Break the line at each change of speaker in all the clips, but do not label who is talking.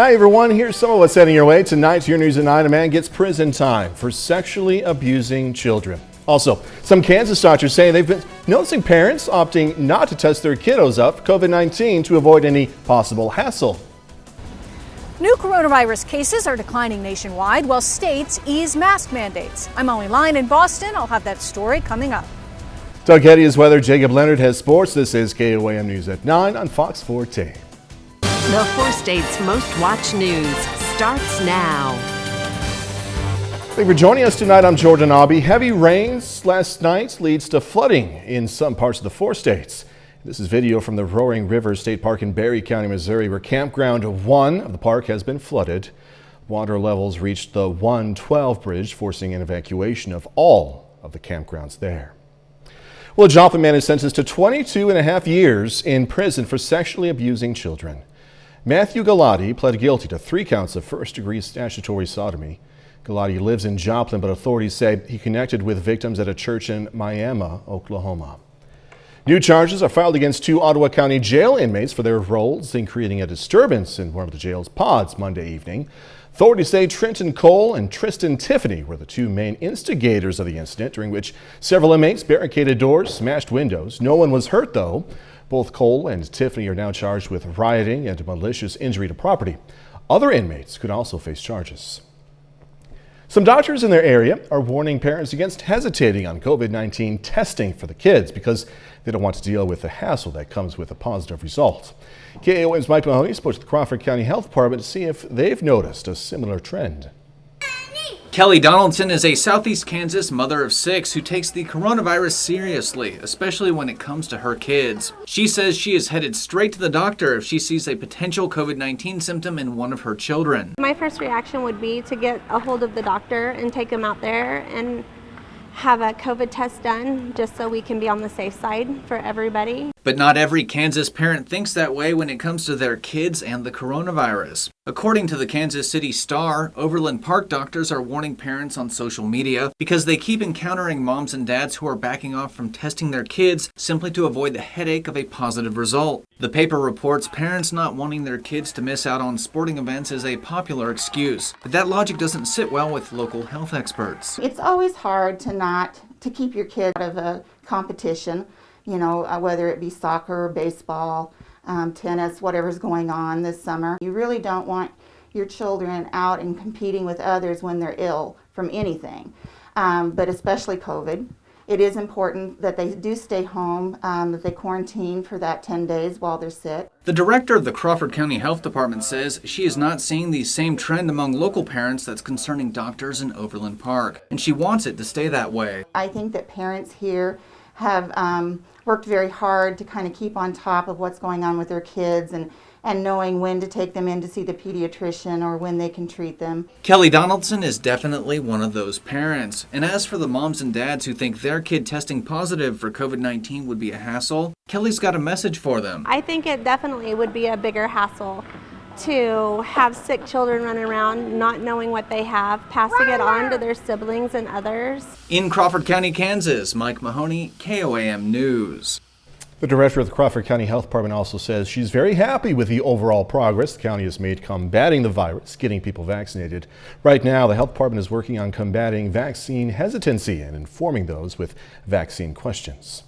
Hi everyone, here's some of what's heading your way. Tonight, your news at 9, a man gets prison time for sexually abusing children. Also, some Kansas doctors say they've been noticing parents opting not to test their kiddos up for COVID-19 to avoid any possible hassle.
New coronavirus cases are declining nationwide while states ease mask mandates. I'm Molly Lyon in Boston. I'll have that story coming up.
Doug Heddy is weather. Jacob Leonard has sports. This is KOAM News at 9 on Fox 14.
The 4 states' most watched news starts now.
Thank you for joining us tonight. I'm Jordan Abbey. Heavy rains last night leads to flooding in some parts of the 4 states. This is video from the Roaring River State Park in Barry County, Missouri, where Campground 1 of the park has been flooded. Water levels reached the 112 bridge, forcing an evacuation of all of the campgrounds there. Well, a Joplin man is sentenced to 22.5 years in prison for sexually abusing children. Matthew Galati pled guilty to 3 counts of first-degree statutory sodomy. Galati lives in Joplin, but authorities say he connected with victims at a church in Miami, Oklahoma. New charges are filed against 2 Ottawa County jail inmates for their roles in creating a disturbance in one of the jail's pods Monday evening. Authorities say Trenton Cole and Tristan Tiffany were the 2 main instigators of the incident, during which several inmates barricaded doors, smashed windows. No one was hurt, though. Both Cole and Tiffany are now charged with rioting and malicious injury to property. Other inmates could also face charges. Some doctors in their area are warning parents against hesitating on COVID-19 testing for the kids because they don't want to deal with the hassle that comes with a positive result. KOAM's Mike Mahoney spoke to the Crawford County Health Department to see if they've noticed a similar trend.
Kelly Donaldson is a Southeast Kansas mother of 6 who takes the coronavirus seriously, especially when it comes to her kids. She says she is headed straight to the doctor if she sees a potential COVID-19 symptom in one of her children.
My first reaction would be to get a hold of the doctor and take him out there and have a COVID test done just so we can be on the safe side for everybody.
But not every Kansas parent thinks that way when it comes to their kids and the coronavirus. According to the Kansas City Star, Overland Park doctors are warning parents on social media because they keep encountering moms and dads who are backing off from testing their kids simply to avoid the headache of a positive result. The paper reports parents not wanting their kids to miss out on sporting events is a popular excuse, but that logic doesn't sit well with local health experts.
It's always hard to keep your kid out of a competition, whether it be soccer, baseball, tennis, whatever's going on this summer. You really don't want your children out and competing with others when they're ill from anything, but especially COVID. It is important that they do stay home, that they quarantine for that 10 days while they're sick.
The director of the Crawford County Health Department says she is not seeing the same trend among local parents that's concerning doctors in Overland Park, and she wants it to stay that way.
I think that parents here have worked very hard to kind of keep on top of what's going on with their kids and knowing when to take them in to see the pediatrician or when they can treat them.
Kelly Donaldson is definitely one of those parents. And as for the moms and dads who think their kid testing positive for COVID-19 would be a hassle, Kelly's got a message for them.
I think it definitely would be a bigger hassle to have sick children running around not knowing what they have, passing it on to their siblings and others.
In Crawford County, Kansas, Mike Mahoney, KOAM News.
The director of the Crawford County Health Department also says she's very happy with the overall progress the county has made combating the virus, getting people vaccinated. Right now, the health department is working on combating vaccine hesitancy and informing those with vaccine questions.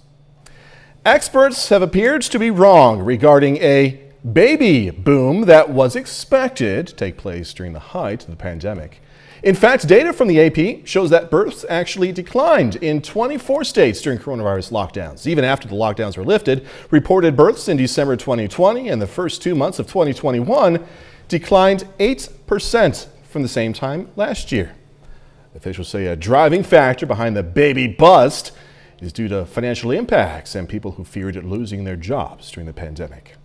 Experts have appeared to be wrong regarding a baby boom that was expected to take place during the height of the pandemic. In fact, data from the AP shows that births actually declined in 24 states during coronavirus lockdowns. Even after the lockdowns were lifted, reported births in December 2020 and the first 2 months of 2021 declined 8% from the same time last year. Officials say a driving factor behind the baby bust is due to financial impacts and people who feared losing their jobs during the pandemic.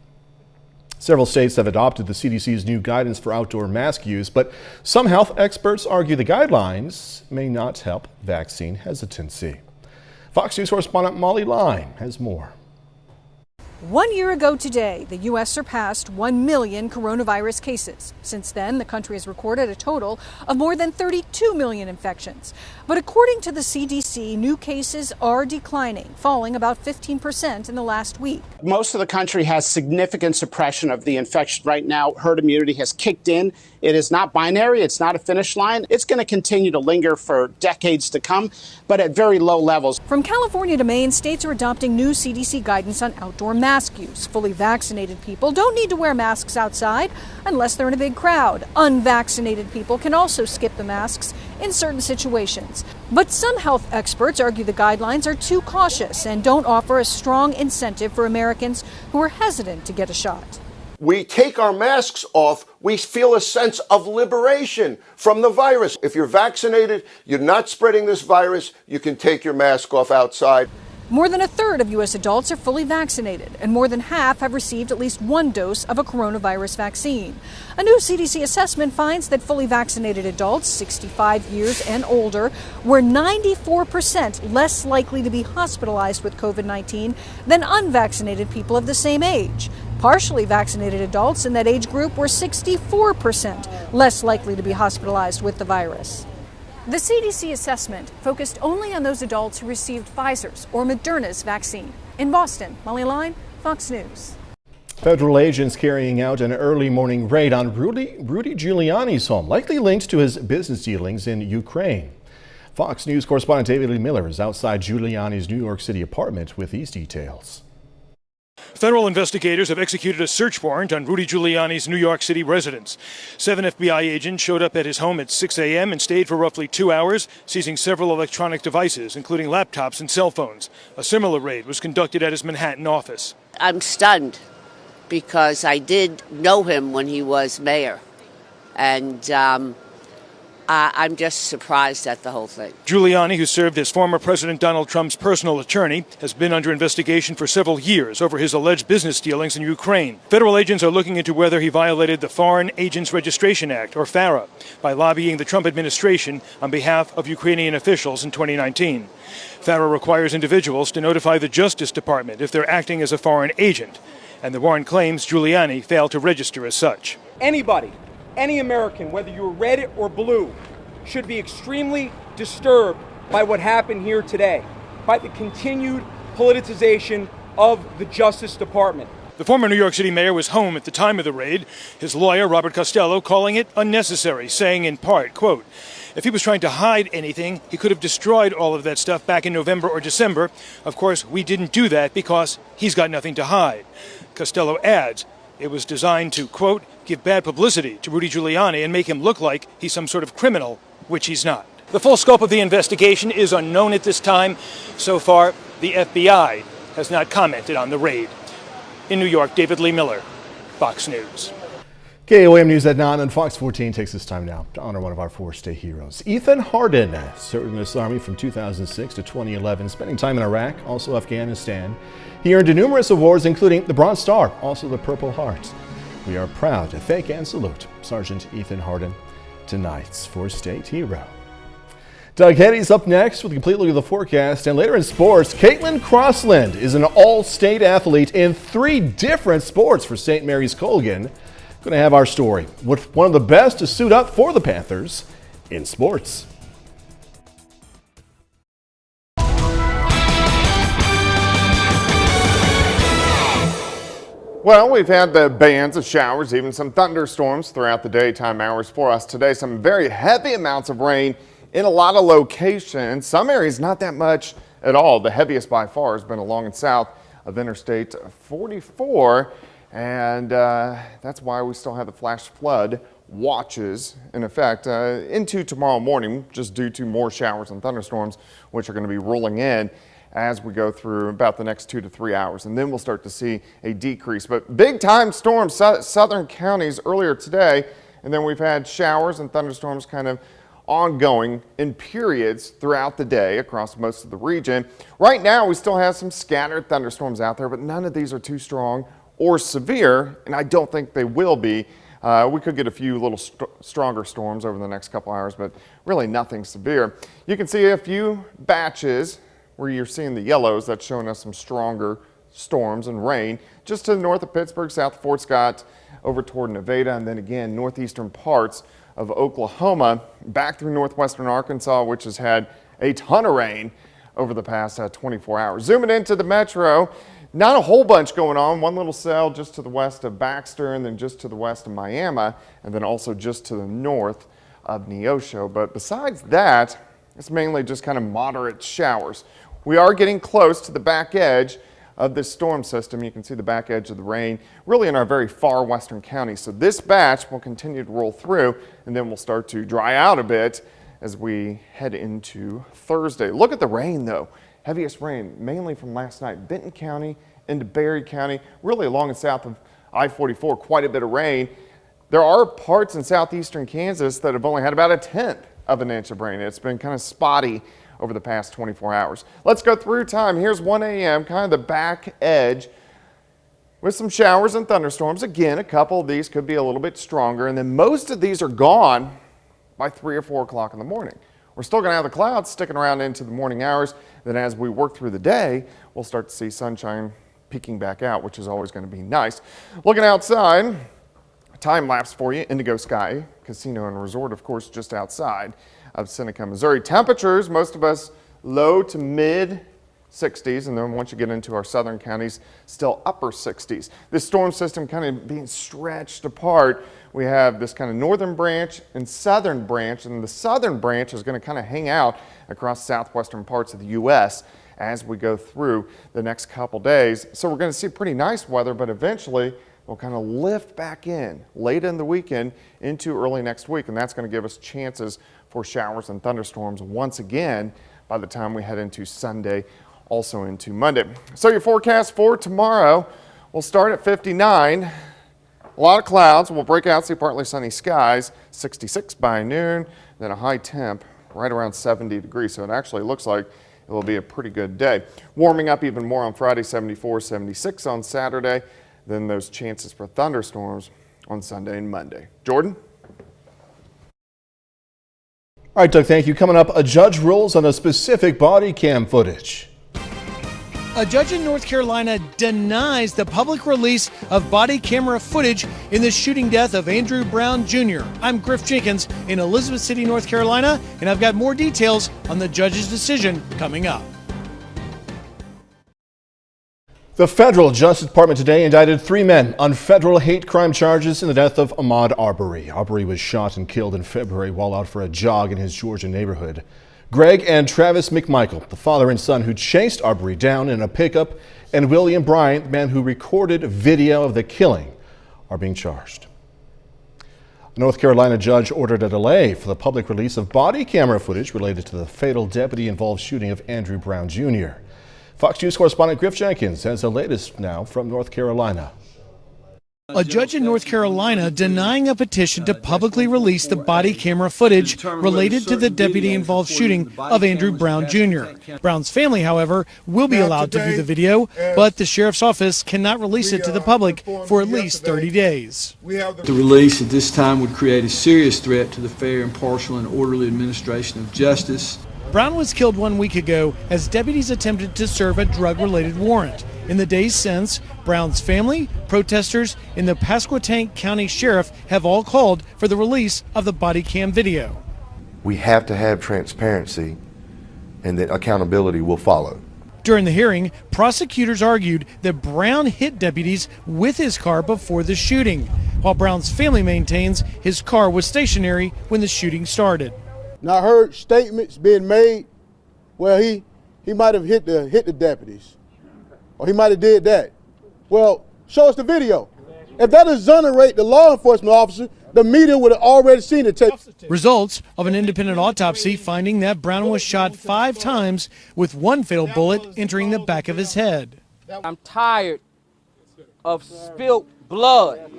Several states have adopted the CDC's new guidance for outdoor mask use, but some health experts argue the guidelines may not help vaccine hesitancy. Fox News correspondent Molly Lyon has more.
1 year ago today, the U.S. surpassed 1 million coronavirus cases. Since then, the country has recorded a total of more than 32 million infections. But according to the CDC, new cases are declining, falling about 15% in the last week.
Most of the country has significant suppression of the infection right now. Herd immunity has kicked in. It is not binary. It's not a finish line. It's going to continue to linger for decades to come, but at very low levels.
From California to Maine, states are adopting new CDC guidance on outdoor mask use. Fully vaccinated people don't need to wear masks outside unless they're in a big crowd. Unvaccinated people can also skip the masks in certain situations. But some health experts argue the guidelines are too cautious and don't offer a strong incentive for Americans who are hesitant to get a shot.
We take our masks off, we feel a sense of liberation from the virus. If you're vaccinated, you're not spreading this virus, you can take your mask off outside.
More than a third of U.S. adults are fully vaccinated, and more than half have received at least one dose of a coronavirus vaccine. A new CDC assessment finds that fully vaccinated adults, 65 years and older, were 94% less likely to be hospitalized with COVID-19 than unvaccinated people of the same age. Partially vaccinated adults in that age group were 64% less likely to be hospitalized with the virus. The CDC assessment focused only on those adults who received Pfizer's or Moderna's vaccine. In Boston, Molly Line, Fox News.
Federal agents carrying out an early morning raid on Rudy Giuliani's home, likely linked to his business dealings in Ukraine. Fox News correspondent David Lee Miller is outside Giuliani's New York City apartment with these details.
Federal investigators have executed a search warrant on Rudy Giuliani's New York City residence. 7 FBI agents showed up at his home at 6 a.m. and stayed for roughly 2 hours, seizing several electronic devices, including laptops and cell phones. A similar raid was conducted at his Manhattan office.
I'm stunned because I did know him when he was mayor, and I'm just surprised at the whole thing.
Giuliani, who served as former President Donald Trump's personal attorney, has been under investigation for several years over his alleged business dealings in Ukraine. Federal agents are looking into whether he violated the Foreign Agents Registration Act, or FARA, by lobbying the Trump administration on behalf of Ukrainian officials in 2019. FARA requires individuals to notify the Justice Department if they're acting as a foreign agent, and the warrant claims Giuliani failed to register as such.
Any American, whether you're red or blue, should be extremely disturbed by what happened here today, by the continued politicization of the Justice Department.
The former New York City mayor was home at the time of the raid, his lawyer, Robert Costello, calling it unnecessary, saying in part, quote, "If he was trying to hide anything, he could have destroyed all of that stuff back in November or December. Of course, we didn't do that because he's got nothing to hide." Costello adds, it was designed to, quote, "give bad publicity to Rudy Giuliani and make him look like he's some sort of criminal," which he's not. The full scope of the investigation is unknown at this time. So far, the FBI has not commented on the raid. In New York, David Lee Miller, Fox News.
KOAM News at 9 and Fox 14 takes this time now to honor one of our four-state heroes. Ethan Hardin served in the U.S. Army from 2006 to 2011, spending time in Iraq, also Afghanistan. He earned numerous awards, including the Bronze Star, also the Purple Heart. We are proud to thank and salute Sergeant Ethan Hardin, tonight's four-state hero. Doug Heddy's up next with a complete look at the forecast. And later in sports, Caitlin Crossland is an all-state athlete in 3 different sports for St. Mary's Colgan. Going to have our story with one of the best to suit up for the Panthers in sports.
Well, we've had the bands of showers, even some thunderstorms throughout the daytime hours for us today. Some very heavy amounts of rain in a lot of locations. Some areas not that much at all. The heaviest by far has been along and south of Interstate 44. And that's why we still have the flash flood watches in effect into tomorrow morning, just due to more showers and thunderstorms, which are going to be rolling in as we go through about the next 2 to 3 hours. And then we'll start to see a decrease. But big time storms, southern counties earlier today. And then we've had showers and thunderstorms kind of ongoing in periods throughout the day across most of the region. Right now, we still have some scattered thunderstorms out there, but none of these are too strong or severe, and I don't think they will be. We could get a few little stronger storms over the next couple hours, but really nothing severe. You can see a few batches where you're seeing the yellows. That's showing us some stronger storms and rain just to the north of Pittsburgh, south of Fort Scott, over toward Nevada, and then again northeastern parts of Oklahoma, back through northwestern Arkansas, which has had a ton of rain over the past 24 hours. Zooming into the metro, not a whole bunch going on. One little cell just to the west of Baxter, and then just to the west of Miami, and then also just to the north of Neosho. But besides that, it's mainly just kind of moderate showers. We are getting close to the back edge of this storm system. You can see the back edge of the rain really in our very far western counties. So this batch will continue to roll through, and then we'll start to dry out a bit as we head into Thursday. Look at the rain though. Heaviest rain mainly from last night. Benton County into Berry County, really along and south of I-44, quite a bit of rain. There are parts in southeastern Kansas that have only had about 1/10 of an inch of rain. It's been kind of spotty over the past 24 hours. Let's go through time. Here's 1 a.m., kind of the back edge with some showers and thunderstorms. Again, a couple of these could be a little bit stronger, and then most of these are gone by 3 or 4 o'clock in the morning. We're still going to have the clouds sticking around into the morning hours. Then as we work through the day, we'll start to see sunshine peeking back out, which is always going to be nice. Looking outside, time lapse for you. Indigo Sky Casino and Resort, of course, just outside of Seneca, Missouri. Temperatures, most of us low to mid 60s, and then once you get into our southern counties, still upper 60s. This storm system kind of being stretched apart. We have this kind of northern branch and southern branch, and the southern branch is going to kind of hang out across southwestern parts of the U.S. as we go through the next couple days. So we're going to see pretty nice weather, but eventually we'll kind of lift back in late in the weekend into early next week, and that's going to give us chances for showers and thunderstorms once again by the time we head into Sunday, also into Monday. So your forecast for tomorrow will start at 59. A lot of clouds. We'll break out, see partly sunny skies, 66 by noon, then a high temp right around 70 degrees. So it actually looks like it will be a pretty good day. Warming up even more on Friday, 74, 76 on Saturday. Then those chances for thunderstorms on Sunday and Monday. Jordan?
All right, Doug, thank you. Coming up, a judge rules on a specific body cam footage.
A judge in North Carolina denies the public release of body camera footage in the shooting death of Andrew Brown Jr. I'm Griff Jenkins in Elizabeth City, North Carolina, and I've got more details on the judge's decision coming up.
The federal Justice Department today indicted 3 men on federal hate crime charges in the death of Ahmaud Arbery. Arbery was shot and killed in February while out for a jog in his Georgia neighborhood. Greg and Travis McMichael, the father and son who chased Arbery down in a pickup, and William Bryant, the man who recorded video of the killing, are being charged. A North Carolina judge ordered a delay for the public release of body camera footage related to the fatal deputy-involved shooting of Andrew Brown Jr. Fox News correspondent Griff Jenkins has the latest now from North Carolina.
A judge in North Carolina denying a petition to publicly release the body camera footage related to the deputy-involved shooting of Andrew Brown Jr. Brown's family, however, will be allowed to view the video, but the sheriff's office cannot release it to the public for at least 30 days.
The release at this time would create a serious threat to the fair, impartial, and orderly administration of justice.
Brown was killed 1 week ago as deputies attempted to serve a drug-related warrant. In the days since, Brown's family, protesters, and the Pasquotank County Sheriff have all called for the release of the body cam video.
We have to have transparency, and that accountability will follow.
During the hearing, prosecutors argued that Brown hit deputies with his car before the shooting, while Brown's family maintains his car was stationary when the shooting started.
Now I heard statements being made where he might have hit the deputies, or he might have did that. Well, show us the video. If that exonerate the law enforcement officer, the media would have already seen the tape.
Results of an independent autopsy finding that Brown was shot 5 times with 1 fatal bullet entering the back of his head.
I'm tired of spilled blood.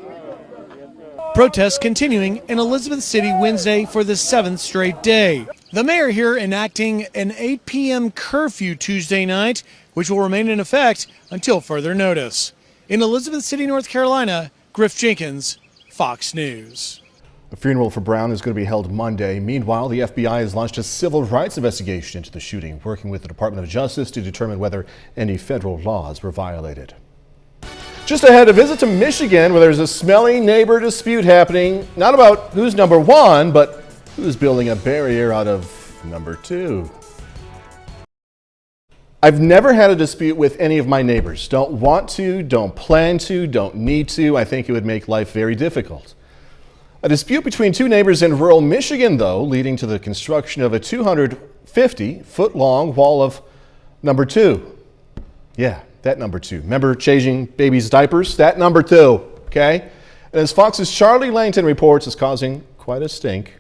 Protests continuing in Elizabeth City Wednesday for the 7th straight day. The mayor here enacting an 8 p.m. curfew Tuesday night, which will remain in effect until further notice. In Elizabeth City, North Carolina, Griff Jenkins, Fox News.
The funeral for Brown is going to be held Monday. Meanwhile, the FBI has launched a civil rights investigation into the shooting, working with the Department of Justice to determine whether any federal laws were violated. Just ahead, a visit to Michigan, where there's a smelly neighbor dispute happening, not about who's number one, but who's building a barrier out of number two. I've never had a dispute with any of my neighbors. Don't want to, don't plan to, don't need to. I think it would make life very difficult. A dispute between two neighbors in rural Michigan, though, leading to the construction of a 250-foot-long wall of number two. Yeah, that number two. Remember changing babies' diapers? That number two, okay? And as Fox's Charlie Langton reports, it's causing quite a stink.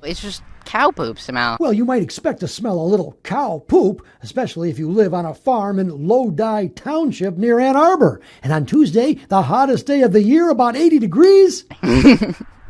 It's just cow poop smell.
Well, you might expect to smell a little cow poop, especially if you live on a farm in Lodi Township near Ann Arbor. And on Tuesday, the hottest day of the year, about 80 degrees.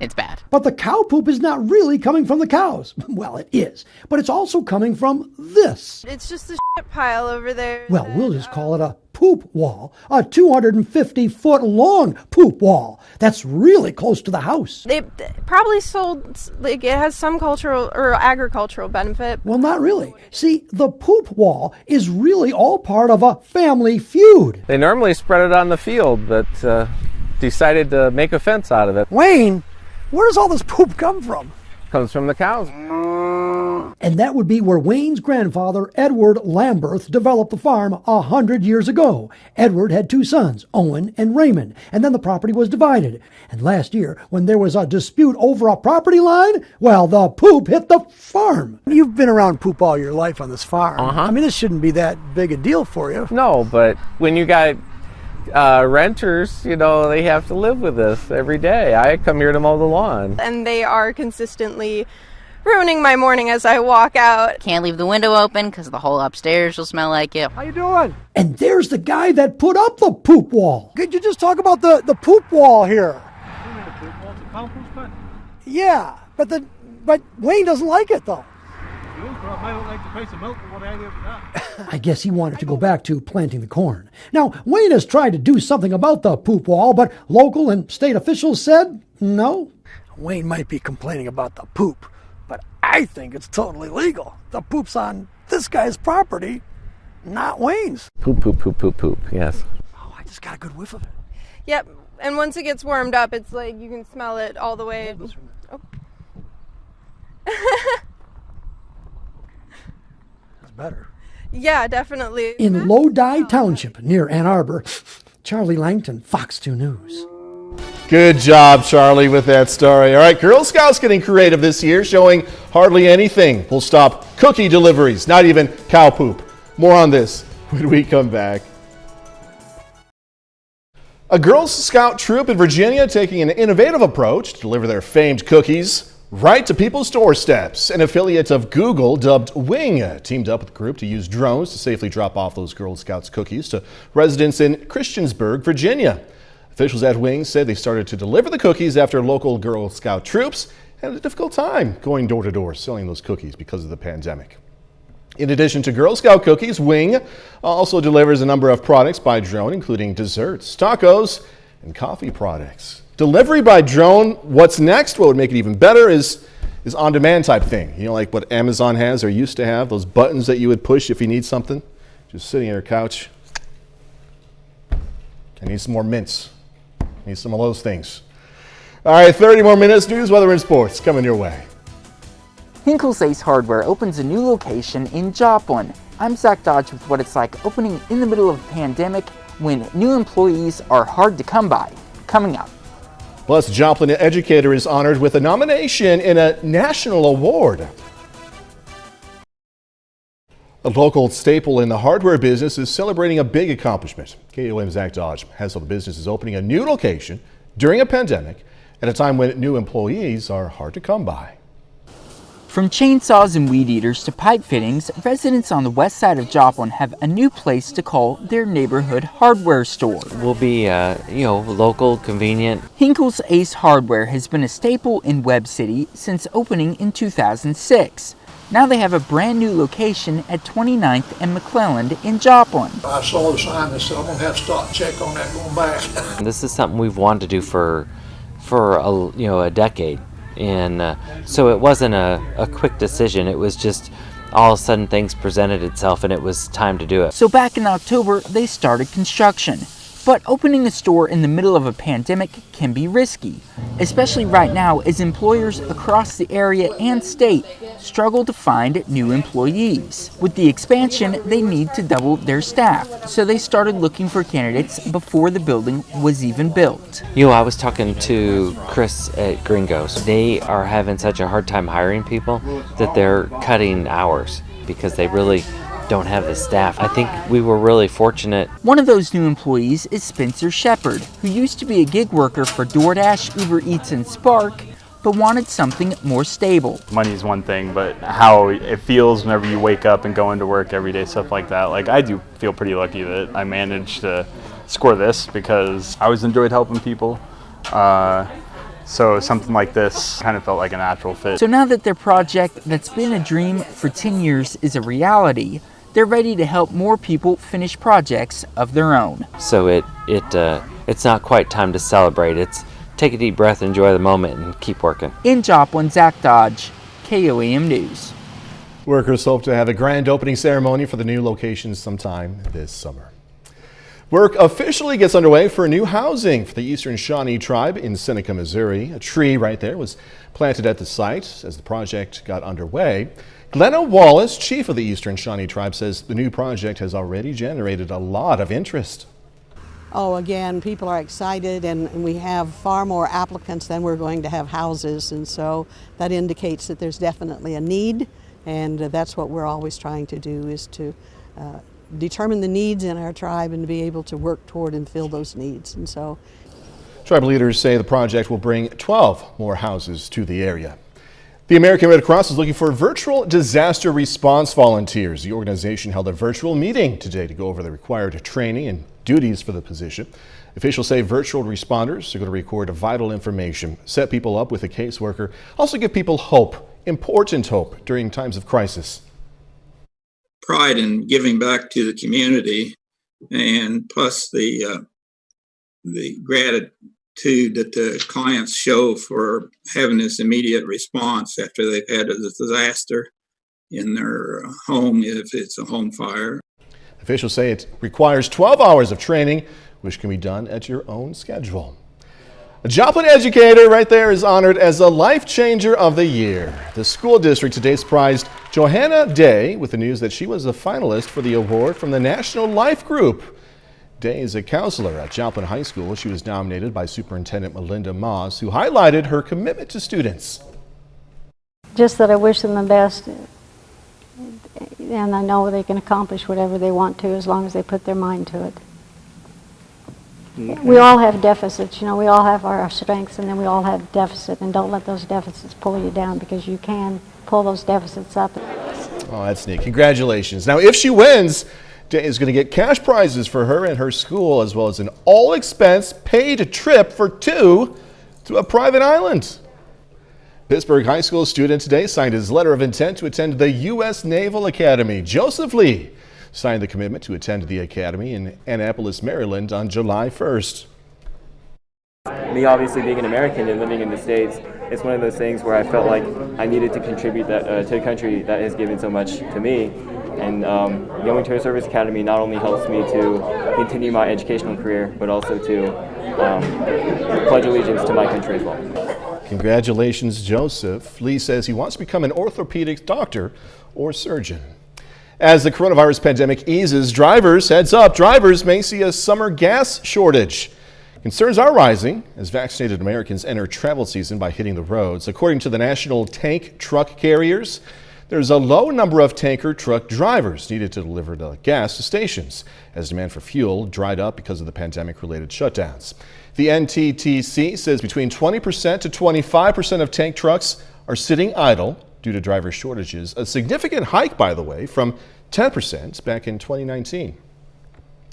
It's bad.
But the cow poop is not really coming from the cows. Well, it is, but it's also coming from this.
It's just a shit pile over there.
Well, we'll just call it a poop wall, a 250-foot-long poop wall. That's really close to the house.
They probably sold, like, it has some cultural or agricultural benefit.
Well, not really. See, the poop wall is really all part of a family feud.
They normally spread it on the field, but decided to make a fence out of it.
Wayne, where does all this poop come from?
Comes from the cows.
And that would be where Wayne's grandfather, Edward Lamberth, developed the farm 100 years ago. Edward had two sons, Owen and Raymond, and then the property was divided. And last year, when there was a dispute over a property line, well, the poop hit the farm. You've been around poop all your life on this farm. I mean, this shouldn't be that big a deal for you.
No, but when you got renters, you know, they have to live with this every day. I come here to mow the lawn.
And they are consistently ruining my morning as I walk out.
Can't leave the window open because the whole upstairs will smell like it.
How you doing? And there's the guy that put up the poop wall. Could you just talk about the poop wall here? Yeah, but Wayne doesn't like it though. I guess he wanted to go back to planting the corn. Now, Wayne has tried to do something about the poop wall, but local and state officials said no. Wayne might be complaining about the poop, but I think it's totally legal. The poop's on this guy's property, not Wayne's.
Poop, poop, poop, poop, poop, yes.
Oh, I just got a good whiff of it.
Yep, and once it gets warmed up, it's like you can smell it all the way. Oh.
That's better.
Yeah, definitely.
In Lodi Township, near Ann Arbor, Charlie Langton, Fox 2 News.
Good job, Charlie, with that story. All right, Girl Scouts getting creative this year, showing hardly anything will stop cookie deliveries, not even cow poop. More on this when we come back. A Girl Scout troop in Virginia taking an innovative approach to deliver their famed cookies right to people's doorsteps. An affiliate of Google, dubbed Wing, teamed up with the group to use drones to safely drop off those Girl Scouts cookies to residents in Christiansburg, Virginia. Officials at Wing said they started to deliver the cookies after local Girl Scout troops had a difficult time going door to door selling those cookies because of the pandemic. In addition to Girl Scout cookies, Wing also delivers a number of products by drone, including desserts, tacos, and coffee products. Delivery by drone, what's next? What would make it even better is on-demand type thing. You know, like what Amazon has or used to have, those buttons that you would push if you need something. Just sitting on your couch. I need some more mints. I need some of those things. All right, 30 more minutes. News, weather, and sports coming your way.
Hinkle's Ace Hardware opens a new location in Joplin. I'm Zach Dodge with what it's like opening in the middle of a pandemic when new employees are hard to come by. Coming up.
Plus, Joplin educator is honored with a nomination in a national award. A local staple in the hardware business is celebrating a big accomplishment. KOAM Zach Dodge has the business is opening a new location during a pandemic at a time when new employees are hard to come by.
From chainsaws and weed eaters to pipe fittings, residents on the west side of Joplin have a new place to call their neighborhood hardware store.
We'll be, local, convenient.
Hinkle's Ace Hardware has been a staple in Webb City since opening in 2006. Now they have a brand new location at 29th and McClelland in Joplin.
I saw the sign that said I'm going to have to stop and check on that going back.
This is something we've wanted to do for a decade. And so it wasn't a quick decision. It was just all of a sudden things presented itself and it was time to do it.
So back in October, they started construction. But opening a store in the middle of a pandemic can be risky, especially right now as employers across the area and state struggle to find new employees. With the expansion, they need to double their staff, so they started looking for candidates before the building was even built.
I was talking to Chris at Gringos. They are having such a hard time hiring people that they're cutting hours because they really don't have the staff. I think we were really fortunate.
One of those new employees is Spencer Shepard, who used to be a gig worker for DoorDash, Uber Eats, and Spark, but wanted something more stable.
Money is one thing, but how it feels whenever you wake up and go into work every day, stuff like that. Like, I do feel pretty lucky that I managed to score this because I always enjoyed helping people. So something like this kind of felt like a natural fit.
So now that their project that's been a dream for 10 years is a reality, they're ready to help more people finish projects of their own.
So it's not quite time to celebrate. It's take a deep breath, enjoy the moment, and keep working.
In Joplin, Zach Dodge, KOAM News.
Workers hope to have a grand opening ceremony for the new location sometime this summer. Work officially gets underway for new housing for the Eastern Shawnee tribe in Seneca, Missouri. A tree right there was planted at the site as the project got underway. Glenna Wallace, chief of the Eastern Shawnee tribe, says the new project has already generated a lot of interest.
Oh, again, people are excited, and we have far more applicants than we're going to have houses, and so that indicates that there's definitely a need, and that's what we're always trying to do, is to determine the needs in our tribe and to be able to work toward and fill those needs. And so,
tribal leaders say the project will bring 12 more houses to the area. The American Red Cross is looking for virtual disaster response volunteers. The organization held a virtual meeting today to go over the required training and duties for the position. Officials say virtual responders are going to record vital information, set people up with a caseworker, also give people hope, important hope during times of crisis.
Pride in giving back to the community, and plus the gratitude that the clients show for having this immediate response after they've had a disaster in their home, if it's a home fire.
Officials say it requires 12 hours of training, which can be done at your own schedule. A Joplin educator right there is honored as a Life Changer of the Year. The school district today surprised Johanna Day with the news that she was a finalist for the award from the National Life Group. Day is a counselor at Joplin High School. She was nominated by Superintendent Melinda Moss, who highlighted her commitment to students.
Just that I wish them the best, and I know they can accomplish whatever they want to as long as they put their mind to it. Okay. We all have deficits, we all have our strengths, and then we all have deficits, and don't let those deficits pull you down, because you can pull those deficits up.
Oh, that's neat. Congratulations. Now, if she wins, Day is going to get cash prizes for her and her school, as well as an all-expense paid trip for two to a private island. Pittsburgh High School student today signed his letter of intent to attend the U.S. Naval Academy. Joseph Lee signed the commitment to attend the academy in Annapolis, Maryland on July 1st.
Me obviously being an American and living in the States, it's one of those things where I felt like I needed to contribute that to a country that has given so much to me. And going to a service academy not only helps me to continue my educational career, but also to pledge allegiance to my country as well.
Congratulations, Joseph. Lee says he wants to become an orthopedic doctor or surgeon. As the coronavirus pandemic eases, heads up, drivers may see a summer gas shortage. Concerns are rising as vaccinated Americans enter travel season by hitting the roads. According to the National Tank Truck Carriers, there's a low number of tanker truck drivers needed to deliver the gas to stations as demand for fuel dried up because of the pandemic-related shutdowns. The NTTC says between 20% to 25% of tank trucks are sitting idle due to driver shortages, a significant hike, by the way, from 10% back in 2019.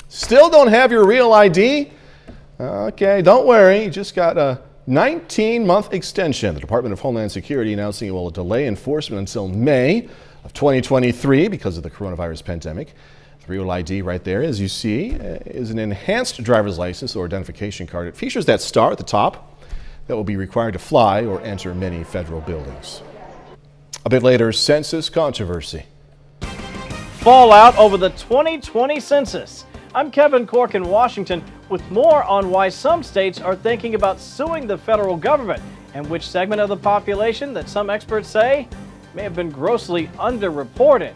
Still don't have your real ID? Okay, don't worry, you just got a 19-month extension. The Department of Homeland Security announcing it will delay enforcement until May of 2023 because of the coronavirus pandemic. The Real ID right there, as you see, is an enhanced driver's license or identification card. It features that star at the top. that will be required to fly or enter many federal buildings. A bit later, census controversy.
Fallout over the 2020 census. I'm Kevin Cork in Washington with more on why some states are thinking about suing the federal government and which segment of the population that some experts say may have been grossly underreported.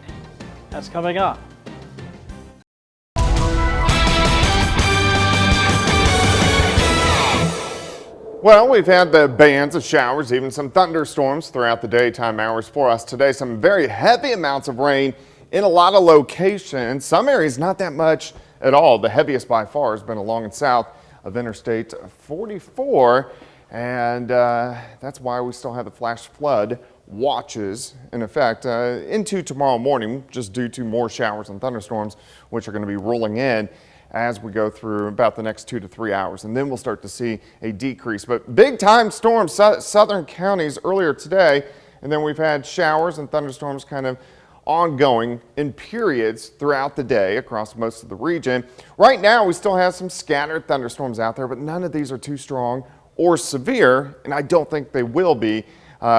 That's coming up.
Well, we've had the bands of showers, even some thunderstorms throughout the daytime hours for us today. Some very heavy amounts of rain in a lot of locations. Some areas not that much at all. The heaviest by far has been along and south of Interstate 44. And that's why we still have the flash flood watches in effect into tomorrow morning, just due to more showers and thunderstorms, which are going to be rolling in as we go through about the next 2 to 3 hours. And then we'll start to see a decrease. But big time storms, southern counties earlier today. And then we've had showers and thunderstorms kind of ongoing in periods throughout the day across most of the region. Right now, we still have some scattered thunderstorms out there, but none of these are too strong or severe, and I don't think they will be.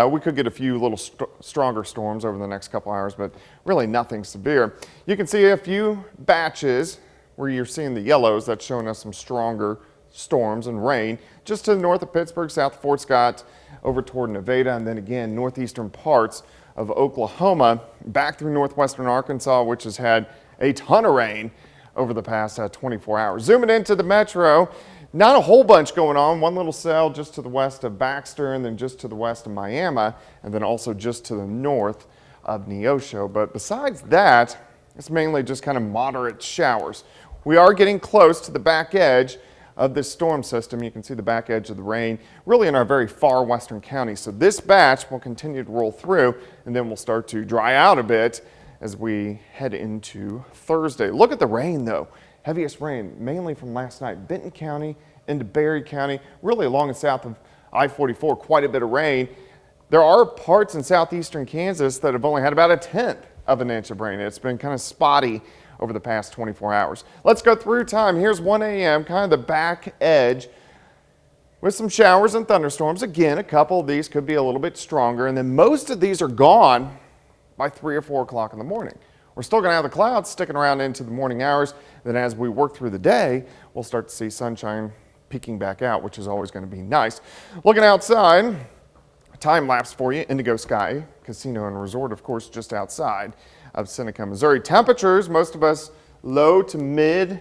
We could get a few little stronger storms over the next couple hours, but really nothing severe. You can see a few batches where you're seeing the yellows. That's showing us some stronger storms and rain just to the north of Pittsburgh, south of Fort Scott, over toward Nevada, and then again northeastern parts of Oklahoma, back through northwestern Arkansas, which has had a ton of rain over the past 24 hours. Zooming into the metro, not a whole bunch going on. One little cell just to the west of Baxter, and then just to the west of Miami, and then also just to the north of Neosho. But besides that, it's mainly just kind of moderate showers. We are getting close to the back edge of this storm system. You can see the back edge of the rain really in our very far western counties. So this batch will continue to roll through, and then we'll start to dry out a bit as we head into Thursday. Look at the rain though. Heaviest rain mainly from last night. Benton County into Berry County, really along and south of I-44, quite a bit of rain. There are parts in southeastern Kansas that have only had about 1/10 of an inch of rain. It's been kind of spotty over the past 24 hours. Let's go through time. Here's 1 a.m., kind of the back edge with some showers and thunderstorms. Again, a couple of these could be a little bit stronger, and then most of these are gone by 3 or 4 o'clock in the morning. We're still going to have the clouds sticking around into the morning hours. Then as we work through the day, we'll start to see sunshine peeking back out, which is always going to be nice. Looking outside, time lapse for you. Indigo Sky Casino and Resort, of course, just outside of Seneca, Missouri. Temperatures, most of us low to mid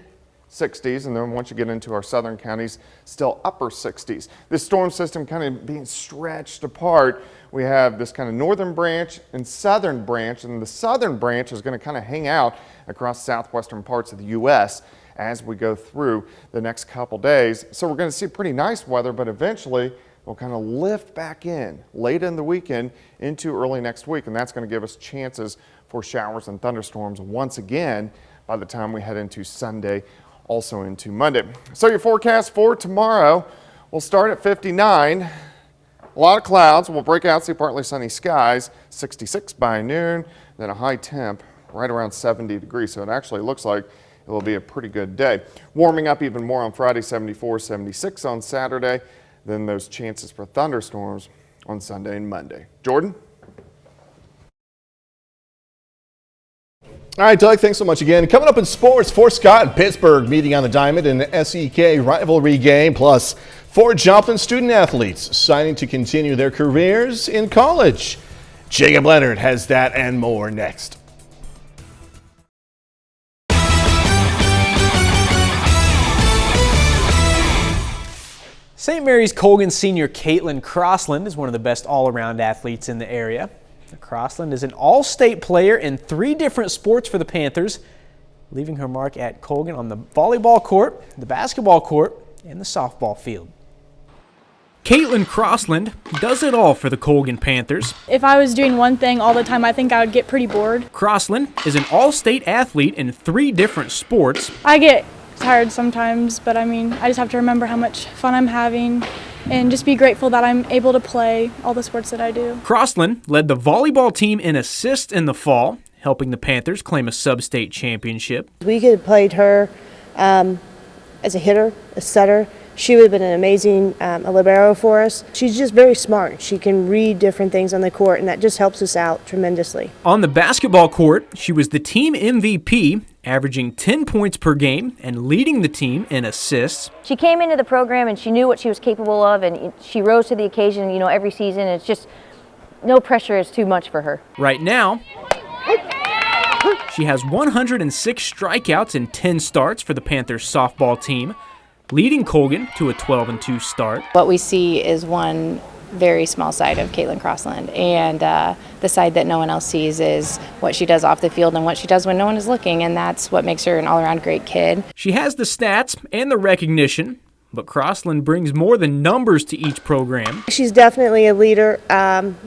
60s, and then once you get into our southern counties, still upper 60s. This storm system kind of being stretched apart. We have this kind of northern branch and southern branch, and the southern branch is going to kind of hang out across southwestern parts of the U.S. as we go through the next couple days. So we're going to see pretty nice weather, but eventually we'll kind of lift back in late in the weekend into early next week, and that's going to give us chances for showers and thunderstorms once again by the time we head into Sunday, also into Monday. So your forecast for tomorrow will start at 59. A lot of clouds. We'll break out, see partly sunny skies, 66 by noon, then a high temp right around 70 degrees. So it actually looks like it will be a pretty good day. Warming up even more on Friday, 74, 76 on Saturday. Then those chances for thunderstorms on Sunday and Monday. Jordan?
All right, Doug, thanks so much again. Coming up in sports, Fort Scott and Pittsburgh meeting on the diamond in an SEK rivalry game, plus Fort Joplin student athletes signing to continue their careers in college. Jacob Leonard has that and more next.
St. Mary's Colgan senior Caitlin Crossland is one of the best all-around athletes in the area. Crossland is an all-state player in 3 different sports for the Panthers, leaving her mark at Colgan on the volleyball court, the basketball court, and the softball field. Caitlin Crossland does it all for the Colgan Panthers.
If I was doing one thing all the time, I think I would get pretty bored.
Crossland is an all-state athlete in 3 different sports.
I get tired sometimes, but I mean, I just have to remember how much fun I'm having and just be grateful that I'm able to play all the sports that I do.
Crossland led the volleyball team in assists in the fall, helping the Panthers claim a sub-state championship.
We could have played her as a hitter, a setter, she would have been an amazing libero for us. She's just very smart. She can read different things on the court, and that just helps us out tremendously.
On the basketball court, she was the team MVP, averaging 10 points per game and leading the team in assists.
She came into the program and she knew what she was capable of, and she rose to the occasion, every season. It's just no pressure is too much for her.
Right now, she has 106 strikeouts and 10 starts for the Panthers softball team, leading Colgan to a 12-2 start.
What we see is one very small side of Caitlin Crossland, and the side that no one else sees is what she does off the field and what she does when no one is looking, and that's what makes her an all-around great kid.
She has the stats and the recognition, but Crossland brings more than numbers to each program.
She's definitely a leader.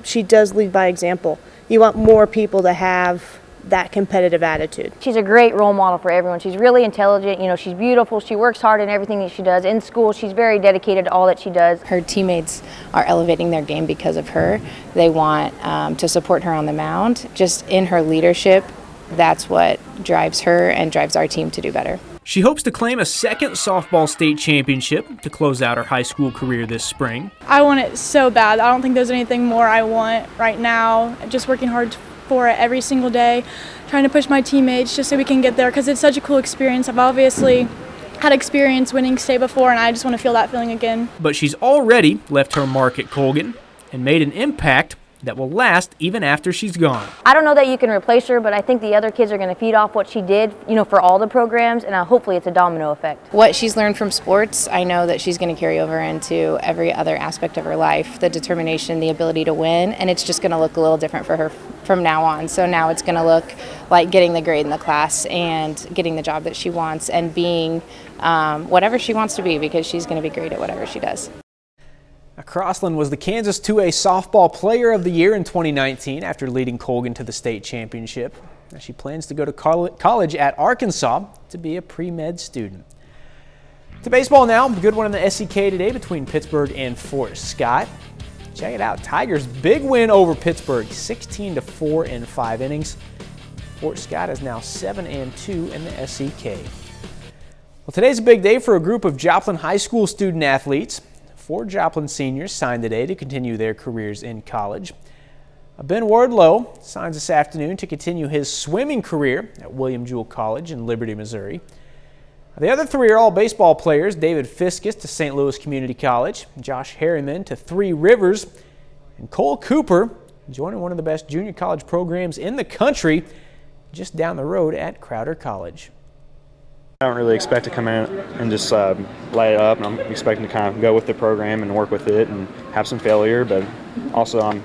She does lead by example. You want more people to have that competitive attitude.
She's a great role model for everyone. She's really intelligent, she's beautiful, she works hard in everything that she does. In school, she's very dedicated to all that she does.
Her teammates are elevating their game because of her. They want to support her on the mound. Just in her leadership, that's what drives her and drives our team to do better.
She hopes to claim a second softball state championship to close out her high school career this spring.
I want it so bad. I don't think there's anything more I want right now. Just working hard for it every single day, trying to push my teammates just so we can get there, because it's such a cool experience. I've obviously had experience winning state before, and I just want to feel that feeling again.
But she's already left her mark at Colgan and made an impact that will last even after she's gone.
I don't know that you can replace her, but I think the other kids are going to feed off what she did, for all the programs, and hopefully it's a domino effect.
What she's learned from sports, I know that she's going to carry over into every other aspect of her life. The determination, the ability to win, and it's just going to look a little different for her from now on. So now it's going to look like getting the grade in the class and getting the job that she wants and being whatever she wants to be, because she's going to be great at whatever she does.
Crossland was the Kansas 2A Softball Player of the Year in 2019 after leading Colgan to the state championship. She plans to go to college at Arkansas to be a pre-med student. To baseball now, a good one in the SEK today between Pittsburgh and Fort Scott. Check it out, Tigers' big win over Pittsburgh, 16-4 in 5 innings. Fort Scott is now 7-2 in the SEK. Well, today's a big day for a group of Joplin High School student athletes. 4 Joplin seniors signed today to continue their careers in college. Ben Wardlow signs this afternoon to continue his swimming career at William Jewell College in Liberty, Missouri. The other 3 are all baseball players. David Fiskus to St. Louis Community College, Josh Harriman to Three Rivers, and Cole Cooper joining one of the best junior college programs in the country just down the road at Crowder College.
I don't really expect to come in and just light it up, and I'm expecting to kind of go with the program and work with it and have some failure, but also I'm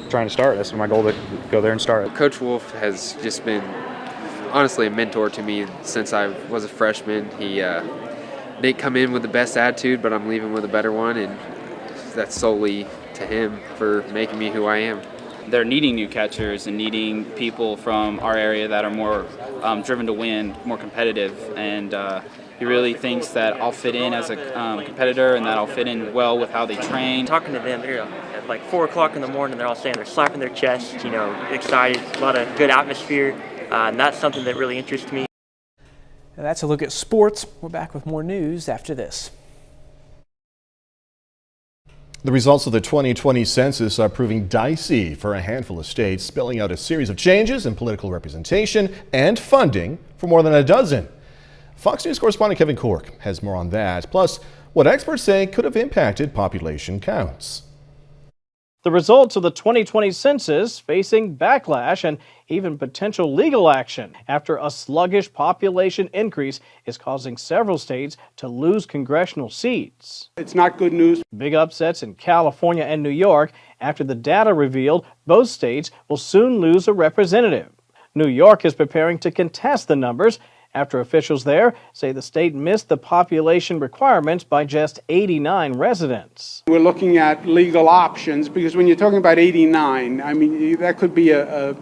trying to start. That's my goal, to go there and start.
Coach Wolf has just been honestly a mentor to me since I was a freshman. He didn't come in with the best attitude, but I'm leaving with a better one, and that's solely to him for making me who I am.
They're needing new catchers and needing people from our area that are more driven to win, more competitive, and he really thinks that I'll fit in as a competitor and that I'll fit in well with how they train.
Talking to them, they're at like 4 o'clock in the morning, they're all standing there slapping their chests, excited, a lot of good atmosphere, and that's something that really interests me.
And that's a look at sports. We're back with more news after this.
The results of the 2020 census are proving dicey for a handful of states, spelling out a series of changes in political representation and funding for more than a dozen. Fox News correspondent Kevin Cork has more on that, plus what experts say could have impacted population counts.
The results of the 2020 census facing backlash and even potential legal action after a sluggish population increase is causing several states to lose congressional seats.
It's not good news.
Big upsets in California and New York after the data revealed both states will soon lose a representative. New York is preparing to contest the numbers after officials there say the state missed the population requirements by just 89 residents.
We're looking at legal options because when you're talking about 89, that could be a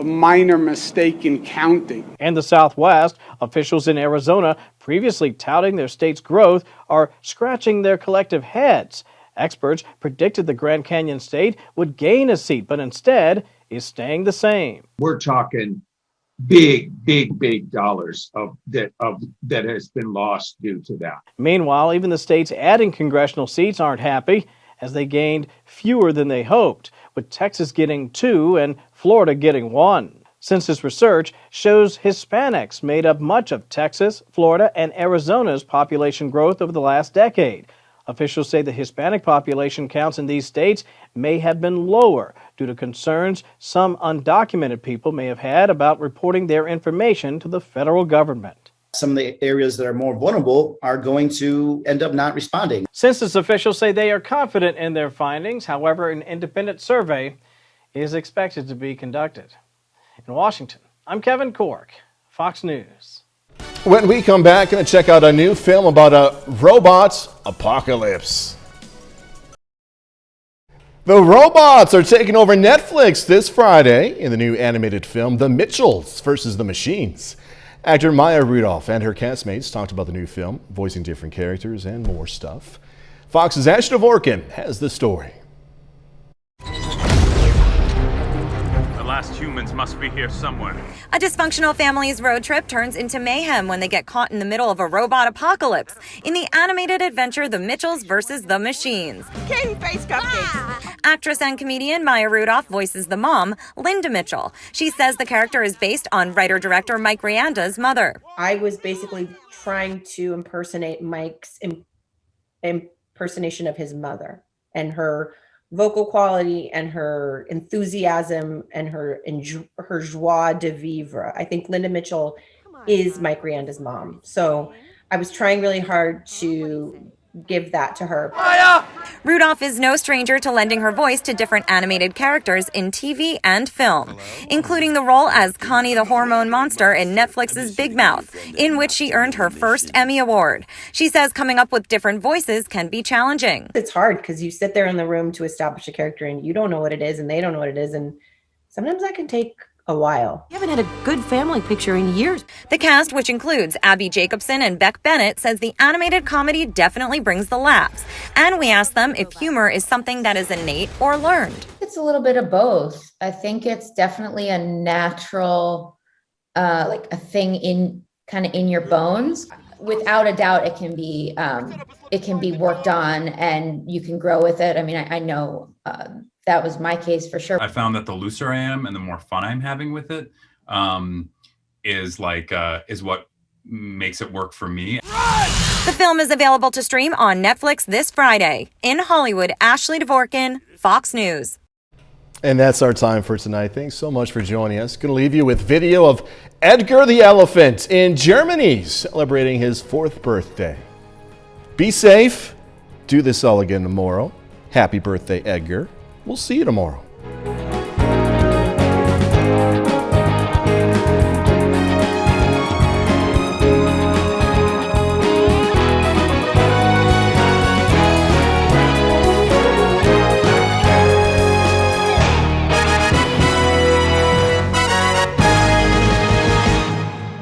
minor mistake in counting.
And the Southwest, officials in Arizona previously touting their state's growth are scratching their collective heads. Experts predicted the Grand Canyon state would gain a seat, but instead is staying the same.
We're talking
big dollars that has been lost due to that.
Meanwhile, even the states adding congressional seats aren't happy, as they gained fewer than they hoped, with Texas getting 2 and Florida getting 1. Census research shows Hispanics made up much of Texas, Florida, and Arizona's population growth over the last decade. Officials say the Hispanic population counts in these states may have been lower due to concerns some undocumented people may have had about reporting their information to the federal government.
Some of the areas that are more vulnerable are going to end up not responding.
Census officials say they are confident in their findings. However, an independent survey is expected to be conducted. In Washington, I'm Kevin Cork, Fox News.
When we come back, going to check out a new film about a robot apocalypse. The robots are taking over Netflix this Friday in the new animated film, The Mitchells versus the Machines. Actor Maya Rudolph and her castmates talked about the new film, voicing different characters and more stuff. Fox's Ash Dvorkin has the story.
The last humans must be here somewhere.
A dysfunctional family's road trip turns into mayhem when they get caught in the middle of a robot apocalypse in the animated adventure The Mitchells versus the Machines.
Candy face cupcakes.
Actress and comedian Maya Rudolph voices the mom, Linda Mitchell. She says the character is based on writer-director Mike Rianda's mother.
I was basically trying to impersonate Mike's impersonation of his mother and her vocal quality and her enthusiasm and her joie de vivre. I think Linda Mitchell is Mike Rianda's mom. So I was trying really hard to give that to her.
Rudolph is no stranger to lending her voice to different animated characters in TV and film, including the role as Connie the Hormone Monster in Netflix's Big Mouth, in which she earned her first Emmy Award. She says coming up with different voices can be challenging.
It's hard because you sit there in the room to establish a character and you don't know what it is and they don't know what it is, and sometimes that can take a while.
You haven't had a good family picture in years. The cast, which includes Abby Jacobson and Beck Bennett, says the animated comedy definitely brings the laughs. And we asked them if humor is something that is innate or learned.
It's a little bit of both. I think it's definitely a natural, like a thing in your bones. Without a doubt, it can be worked on and you can grow with it. I mean, I know that was my case for sure.
I found that the looser I am and the more fun I'm having with it is what makes it work for me.
The film is available to stream on Netflix this Friday. In Hollywood, Ashley Dvorkin, Fox News.
And that's our time for tonight. Thanks so much for joining us. Going to leave you with video of Edgar the elephant in Germany celebrating his 4th birthday. Be safe. Do this all again tomorrow. Happy birthday, Edgar. We'll see you tomorrow.